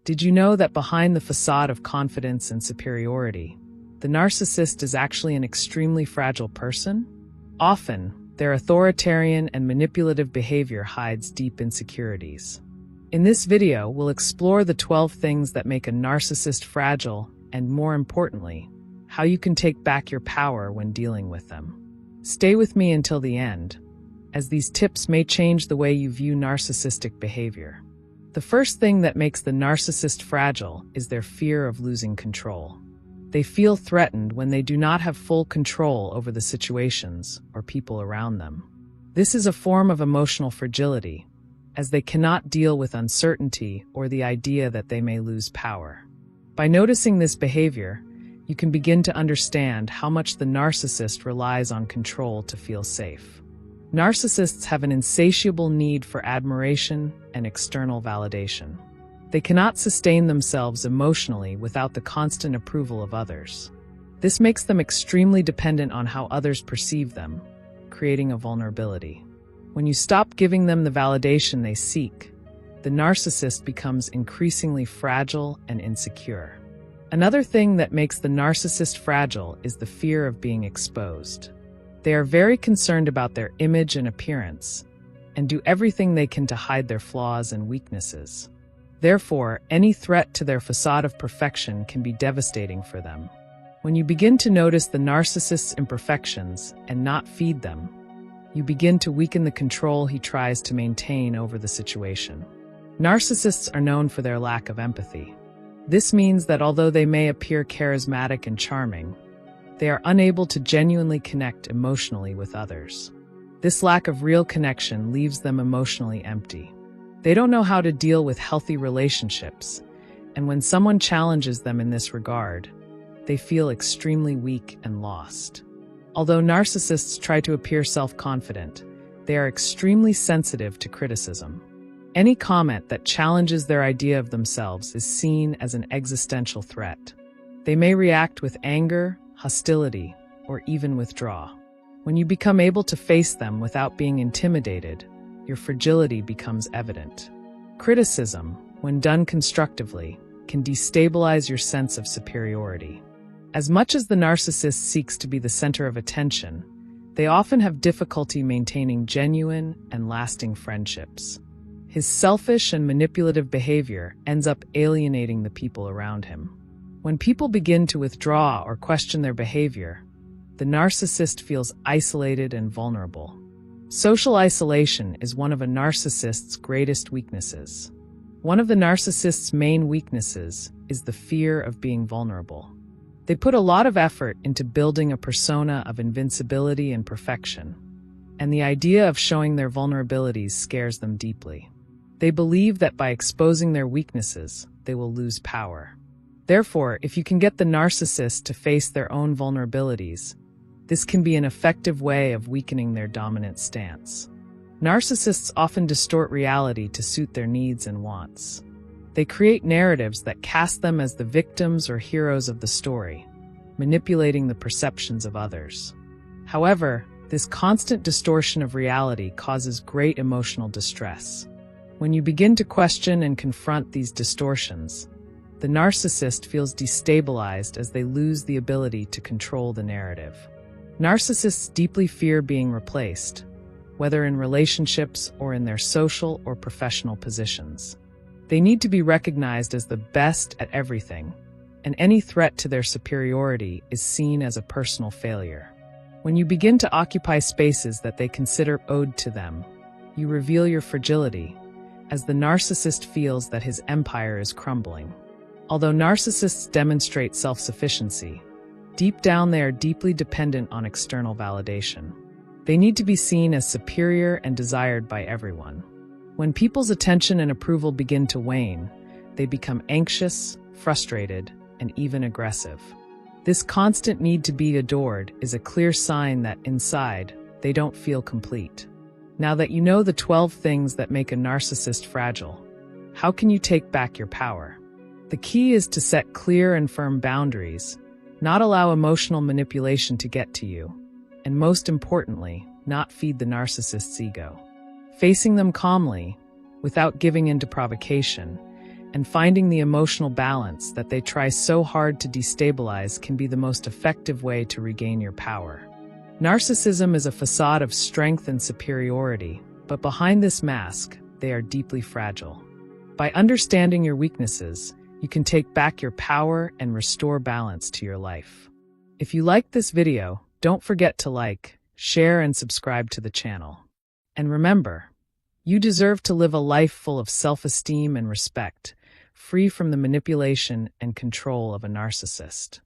Did you know that behind the facade of confidence and superiority, the narcissist is actually an extremely fragile person? Often, their authoritarian and manipulative behavior hides deep insecurities. In this video, we'll explore the 12 things that make a narcissist fragile and, more importantly, how you can take back your power when dealing with them. Stay with me until the end, as these tips may change the way you view narcissistic behavior. The first thing that makes the narcissist fragile is their fear of losing control. They feel threatened when they do not have full control over the situations or people around them. This is a form of emotional fragility, as they cannot deal with uncertainty or the idea that they may lose power. By noticing this behavior, you can begin to understand how much the narcissist relies on control to feel safe. Narcissists have an insatiable need for admiration and external validation. They cannot sustain themselves emotionally without the constant approval of others. This makes them extremely dependent on how others perceive them, creating a vulnerability. When you stop giving them the validation they seek, the narcissist becomes increasingly fragile and insecure. Another thing that makes the narcissist fragile is the fear of being exposed. They are very concerned about their image and appearance, and do everything they can to hide their flaws and weaknesses. Therefore, any threat to their facade of perfection can be devastating for them. When you begin to notice the narcissist's imperfections and not feed them, you begin to weaken the control he tries to maintain over the situation. Narcissists are known for their lack of empathy. This means that although they may appear charismatic and charming, they are unable to genuinely connect emotionally with others. This lack of real connection leaves them emotionally empty. They don't know how to deal with healthy relationships, and when someone challenges them in this regard, they feel extremely weak and lost. Although narcissists try to appear self-confident, they are extremely sensitive to criticism. Any comment that challenges their idea of themselves is seen as an existential threat. They may react with anger, hostility, or even withdraw. When you become able to face them without being intimidated, your fragility becomes evident. Criticism, when done constructively, can destabilize your sense of superiority. As much as the narcissist seeks to be the center of attention, they often have difficulty maintaining genuine and lasting friendships. His selfish and manipulative behavior ends up alienating the people around him. When people begin to withdraw or question their behavior, the narcissist feels isolated and vulnerable. Social isolation is one of a narcissist's greatest weaknesses. One of the narcissist's main weaknesses is the fear of being vulnerable. They put a lot of effort into building a persona of invincibility and perfection, and the idea of showing their vulnerabilities scares them deeply. They believe that by exposing their weaknesses, they will lose power. Therefore, if you can get the narcissist to face their own vulnerabilities, this can be an effective way of weakening their dominant stance. Narcissists often distort reality to suit their needs and wants. They create narratives that cast them as the victims or heroes of the story, manipulating the perceptions of others. However, this constant distortion of reality causes great emotional distress. When you begin to question and confront these distortions, the narcissist feels destabilized as they lose the ability to control the narrative. Narcissists deeply fear being replaced, whether in relationships or in their social or professional positions. They need to be recognized as the best at everything, and any threat to their superiority is seen as a personal failure. When you begin to occupy spaces that they consider owed to them, you reveal your fragility, as the narcissist feels that his empire is crumbling. Although narcissists demonstrate self-sufficiency, deep down they are deeply dependent on external validation. They need to be seen as superior and desired by everyone. When people's attention and approval begin to wane, they become anxious, frustrated, and even aggressive. This constant need to be adored is a clear sign that inside, they don't feel complete. Now that you know the 12 things that make a narcissist fragile, how can you take back your power? The key is to set clear and firm boundaries, not allow emotional manipulation to get to you, and most importantly, not feed the narcissist's ego. Facing them calmly, without giving in to provocation, and finding the emotional balance that they try so hard to destabilize can be the most effective way to regain your power. Narcissism is a facade of strength and superiority, but behind this mask, they are deeply fragile. By understanding your weaknesses, you can take back your power and restore balance to your life. If you liked this video, don't forget to like, share, and subscribe to the channel. And remember, you deserve to live a life full of self-esteem and respect, free from the manipulation and control of a narcissist.